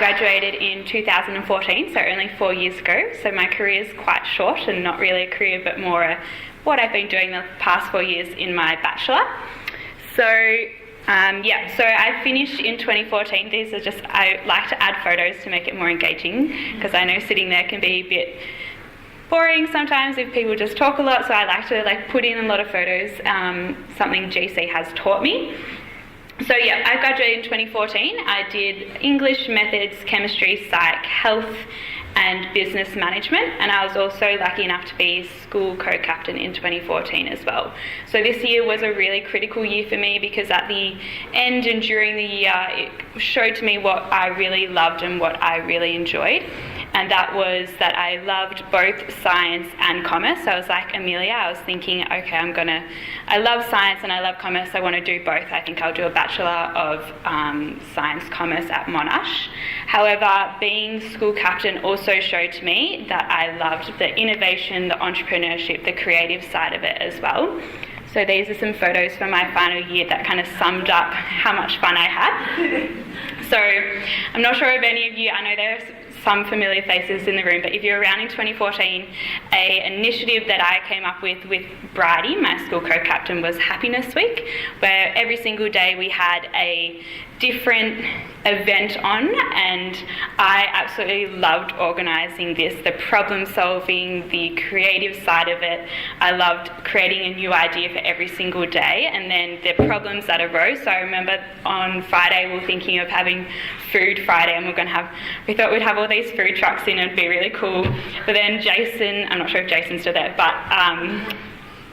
graduated in 2014, so only 4 years ago. So my career is quite short and not really a career, but more what I've been doing the past 4 years in my Bachelor. So so I finished in 2014. These are just, I like to add photos to make it more engaging, because I know sitting there can be a bit boring sometimes if people just talk a lot, so I like to put in a lot of photos, something GC has taught me. So I graduated in 2014. I did English, methods, chemistry, psych, health and business management, and I was also lucky enough to be school co-captain in 2014 as well. So this year was a really critical year for me, because at the end and during the year it showed to me what I really loved and what I really enjoyed. And that was that I loved both science and commerce. So I was like Amelia, I was thinking, okay, I love science and I love commerce, I want to do both. I think I'll do a Bachelor of Science Commerce at Monash. However, being school captain also showed to me that I loved the innovation, the entrepreneurship, the creative side of it as well. So these are some photos from my final year that kind of summed up how much fun I had. So I'm not sure if any of you, I know there's some familiar faces in the room, but if you're around in 2014, an initiative that I came up with Bridie, my school co-captain, was Happiness Week, where every single day we had a different event on, and I absolutely loved organising this, the problem solving, the creative side of it. I loved creating a new idea for every single day, and then the problems that arose. So I remember on Friday we were thinking of having Food Friday, and we thought we'd have all these food trucks in, and it'd be really cool. But then Jason, I'm not sure if Jason's still there, but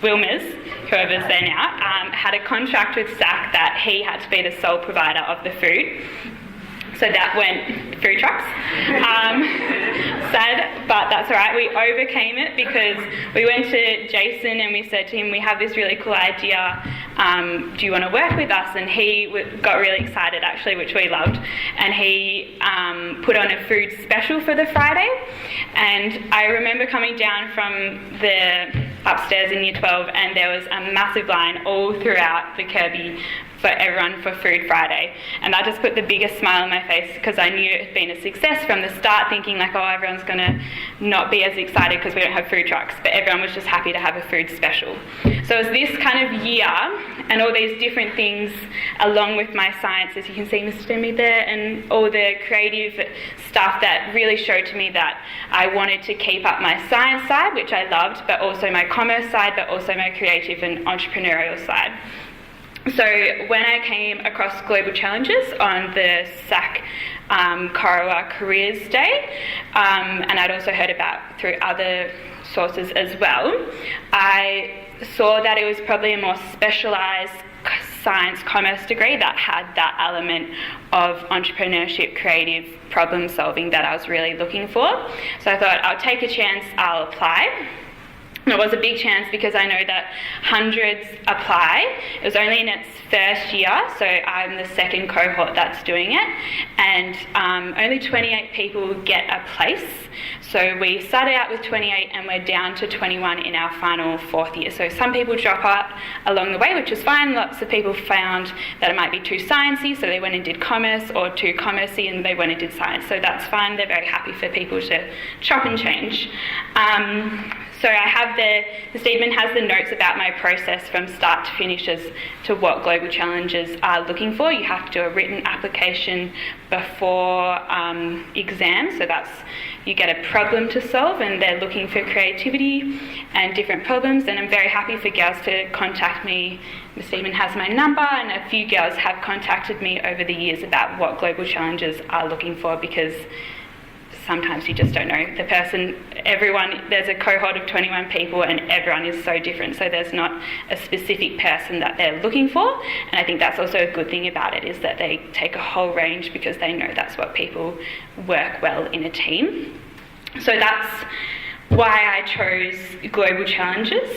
Wilmers, whoever's there now, had a contract with SAC that he had to be the sole provider of the food. So that went food trucks. Sad, but that's all right. We overcame it because we went to Jason and we said to him, we have this really cool idea. Do you want to work with us? And he got really excited, actually, which we loved. And he put on a food special for the Friday. And I remember coming down from the upstairs in Year 12, and there was a massive line all throughout the Kirby for everyone for Food Friday, and that just put the biggest smile on my face, because I knew it had been a success from the start, thinking everyone's going to not be as excited because we don't have food trucks, but everyone was just happy to have a food special. So it was this kind of year and all these different things along with my science, as you can see Mr. Demi there, and all the creative stuff that really showed to me that I wanted to keep up my science side, which I loved, but also my commerce side, but also my creative and entrepreneurial side. So when I came across Global Challenges on the SAC Corowa Careers Day, and I'd also heard about through other sources as well, I saw that it was probably a more specialised science commerce degree that had that element of entrepreneurship, creative problem solving that I was really looking for. So I thought, I'll take a chance, I'll apply. And it was a big chance because I know that hundreds apply. It was only in its first year, so I'm the second cohort that's doing it, and only 28 people get a place. So we started out with 28 and we're down to 21 in our final fourth year. So some people drop out along the way, which is fine. Lots of people found that it might be too sciencey, so they went and did commerce, or too commercey and they went and did science. So that's fine. They're very happy for people to chop and change. So I have the statement has the notes about my process from start to finish as to what Global Challenges are looking for. You have to do a written application before exams, so that's, you get a problem to solve, and they're looking for creativity and different problems, and I'm very happy for girls to contact me. The statement has my number, and a few girls have contacted me over the years about what Global Challenges are looking for, because sometimes you just don't know the person. There's a cohort of 21 people and everyone is so different, so there's not a specific person that they're looking for, and I think that's also a good thing about it, is that they take a whole range because they know that's what people work well in a team. So that's why I chose Global Challenges.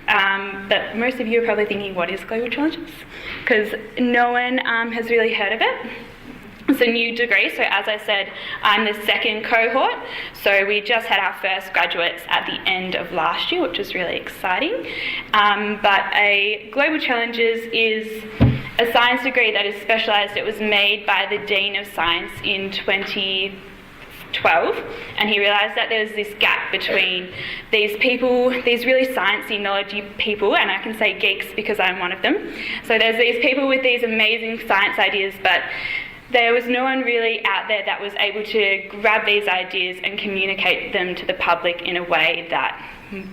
But most of you are probably thinking, what is Global Challenges? Because no one has really heard of it. It's a new degree, so as I said, I'm the second cohort, so we just had our first graduates at the end of last year, which is really exciting. But a Global Challenges is a science degree that is specialised. It was made by the Dean of Science in 2012, and he realised that there was this gap between these people, these really sciencey, knowledgey people, and I can say geeks because I'm one of them. So there's these people with these amazing science ideas, but there was no one really out there that was able to grab these ideas and communicate them to the public in a way that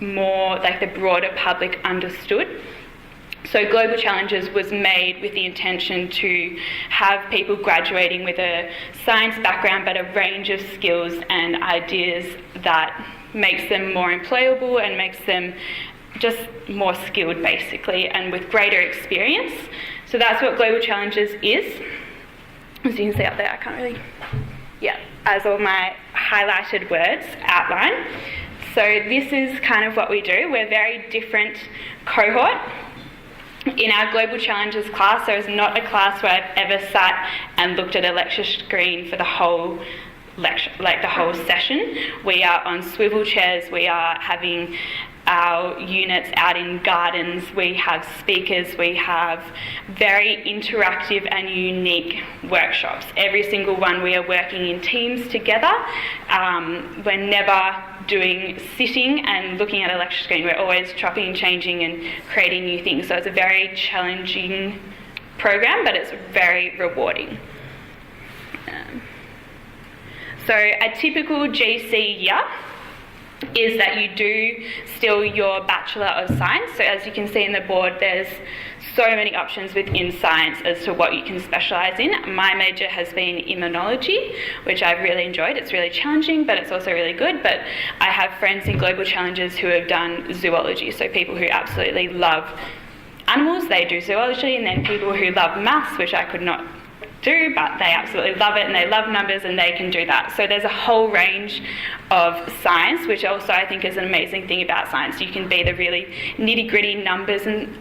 more like the broader public understood. So Global Challenges was made with the intention to have people graduating with a science background but a range of skills and ideas that makes them more employable and makes them just more skilled basically and with greater experience. So that's what Global Challenges is. As you can see up there, I can't really, as all my highlighted words outline. So this is kind of what we do. We're a very different cohort. In our Global Challenges class, there is not a class where I've ever sat and looked at a lecture screen for the whole lecture, like the whole session. We are on swivel chairs, we are having our units out in gardens, we have speakers, we have very interactive and unique workshops. Every single one we are working in teams together. We're never doing sitting and looking at a lecture screen. We're always chopping and changing and creating new things. So it's a very challenging program, but it's very rewarding. So a typical GC year is that you do still your Bachelor of Science. So as you can see in the board, there's so many options within science as to what you can specialise in. My major has been immunology, which I've really enjoyed. It's really challenging, but it's also really good. But I have friends in Global Challenges who have done zoology, so people who absolutely love animals, they do zoology, and then people who love maths, which I could not do, but they absolutely love it and they love numbers and they can do that. So there's a whole range of science, which also I think is an amazing thing about science. You can be the really nitty-gritty numbers and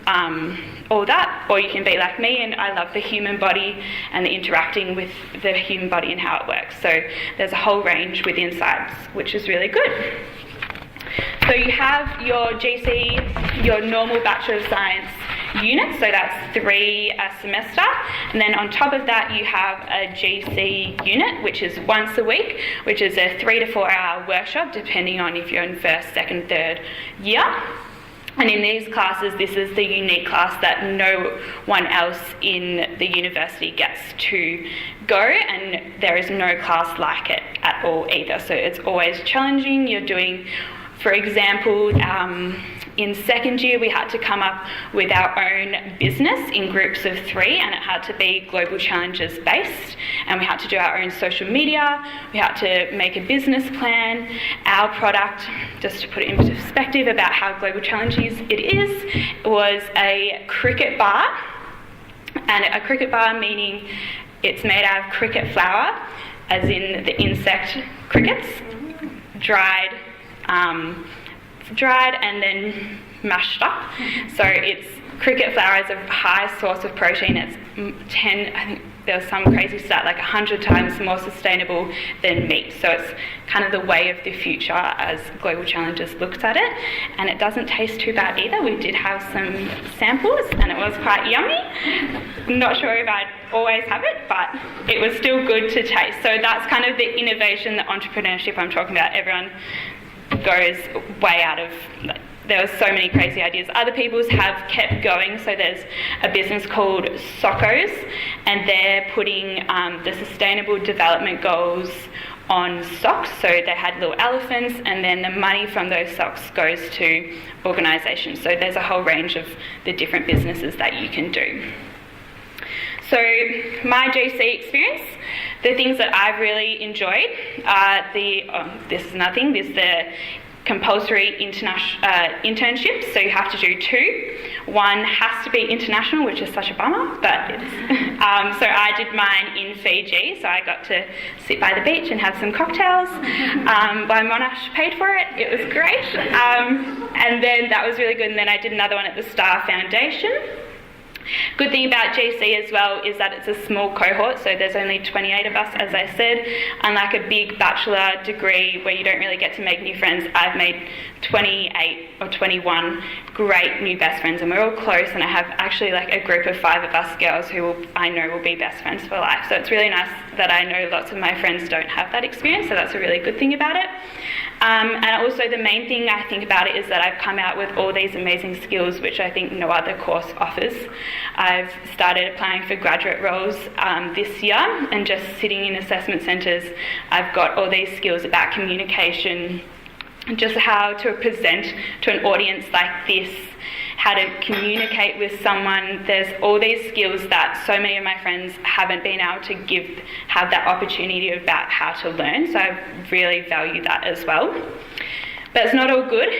all that, or you can be like me and I love the human body and the interacting with the human body and how it works. So there's a whole range within science, which is really good. So you have your GC, your normal Bachelor of Science units, so that's 3 a semester, and then on top of that you have a GC unit, which is once a week, which is a 3 to 4 hour workshop depending on if you're in first, second, third year. And in these classes, this is the unique class that no one else in the university gets to go, and there is no class like it at all either. So it's always challenging. You're doing, for example, in second year we had to come up with our own business in groups of 3, and it had to be Global Challenges based, and we had to do our own social media, we had to make a business plan. Our product, just to put it into perspective about how Global Challenges it is, was a cricket bar, and a cricket bar meaning it's made out of cricket flour, as in the insect crickets, dried and then mashed up. So it's cricket flour is a high source of protein. It's I think there was some crazy stat, like 100 times more sustainable than meat. So it's kind of the way of the future as Global Challenges looks at it. And it doesn't taste too bad either. We did have some samples and it was quite yummy. I'm not sure if I'd always have it, but it was still good to taste. So that's kind of the innovation, the entrepreneurship I'm talking about. Everyone goes way out of, there were so many crazy ideas. Other people's have kept going, so there's a business called Socos, and they're putting the Sustainable Development Goals on socks. So they had little elephants, and then the money from those socks goes to organisations. So there's a whole range of the different businesses that you can do. So my GC experience, the things that I've really enjoyed are the compulsory internships. So you have to do 2. One has to be international, which is such a bummer, but it is. So I did mine in Fiji, so I got to sit by the beach and have some cocktails while Monash paid for it. It was great. And then that was really good. And then I did another one at the Star Foundation. Good thing about GC as well is that it's a small cohort, so there's only 28 of us, as I said. Unlike a big bachelor degree where you don't really get to make new friends, I've made 28 or 21 great new best friends, and we're all close, and I have actually like a group of 5 of us girls who I know will be best friends for life. So it's really nice that I know lots of my friends don't have that experience, so that's a really good thing about it. And also the main thing I think about it is that I've come out with all these amazing skills which I think no other course offers. I've started applying for graduate roles this year, and just sitting in assessment centres, I've got all these skills about communication, just how to present to an audience like this, how to communicate with someone. There's all these skills that so many of my friends haven't been able to have that opportunity about how to learn, so I really value that as well. But it's not all good.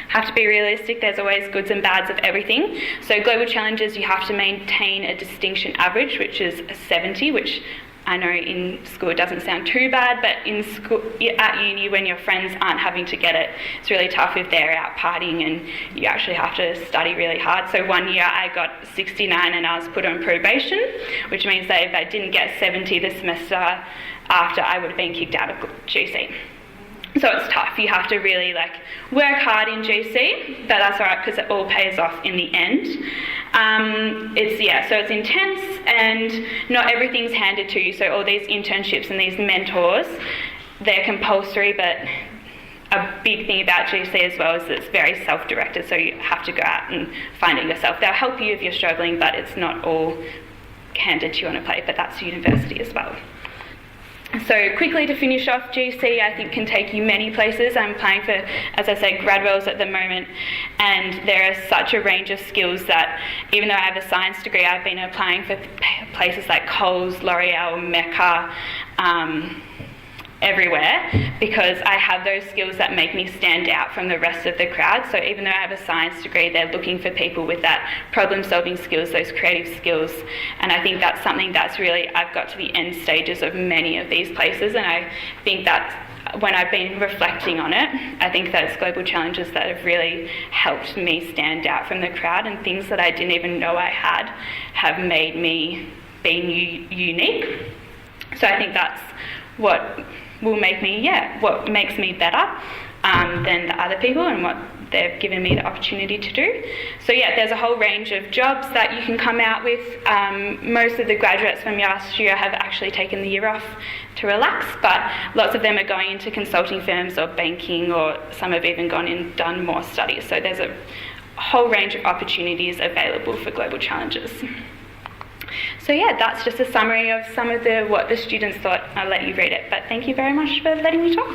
Have to be realistic, there's always goods and bads of everything. So global challenges, you have to maintain a distinction average, which is a 70, which I know in school it doesn't sound too bad, but in school, at uni, when your friends aren't having to get it, it's really tough if they're out partying and you actually have to study really hard. So one year I got 69 and I was put on probation, which means that if I didn't get 70 the semester after, I would have been kicked out of GC. So it's tough. You have to really work hard in GC, but that's all right because it all pays off in the end. So it's intense and not everything's handed to you. So all these internships and these mentors, they're compulsory, but a big thing about GC as well is that it's very self-directed, so you have to go out and find it yourself. They'll help you if you're struggling, but it's not all handed to you on a plate, but that's university as well. So quickly to finish off, GC I think can take you many places. I'm applying for, as I said, grad roles at the moment, and there is such a range of skills that even though I have a science degree, I've been applying for places like Coles, L'Oreal, Mecca, everywhere, because I have those skills that make me stand out from the rest of the crowd. So even though I have a science degree, they're looking for people with that problem-solving skills, those creative skills, and I think that's something that's really, I've got to the end stages of many of these places, and I think that when I've been reflecting on it, I think that it's global challenges that have really helped me stand out from the crowd, and things that I didn't even know I had have made me be unique. So I think that's what makes me better than the other people and what they've given me the opportunity to do. So there's a whole range of jobs that you can come out with. Most of the graduates from last year have actually taken the year off to relax, but lots of them are going into consulting firms or banking, or some have even gone and done more studies. So there's a whole range of opportunities available for global challenges. So that's just a summary of some of what the students thought. I'll let you read it, but thank you very much for letting me talk.